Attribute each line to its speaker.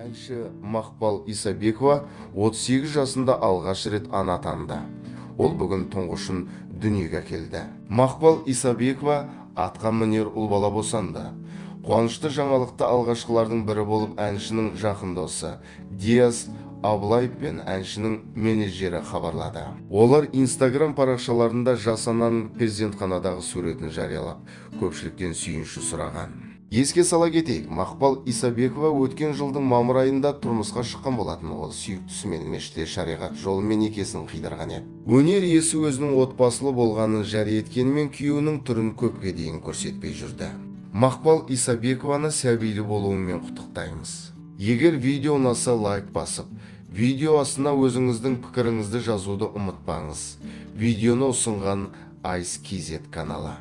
Speaker 1: Әнші Мақпал Исабекова 38 жасында алғаш рет ана атанды. Ол бүгін тұңғышын дүниеге әкелді. Мақпал Исабекова атқамінер ұл бала босанды. Қуанышты жаңалықты алғашқылардың бірі болып әншінің жақын досы Диас Аблаев пен әншінің менеджері хабарлады. Олар Инстаграм парақшаларында жас ананың перзентханадағы суретін жариялап, көпшіліктен сүйінші сұраған. Еске сала кетейік, Мақпал Исабекова өткен жылдың мамыр айында тұрмысқа шыққан болатын. Ол сүйіктісімен мешітте шариғат жолымен некесін қидырған еді. Өнер иесі өзінің отбасылы болғанын жария еткенімен күйеуінің түрін көпке дейін көрсетпей жүрді. Мақпал Исабекованы сәбилі болуымен құттықтаймыз. Егер видео ұнаса лайк басып, видео астына өзіңіздің пікіріңізді жазуды ұмытпаңыз. Видеоны ұсынған Ice KZ каналы.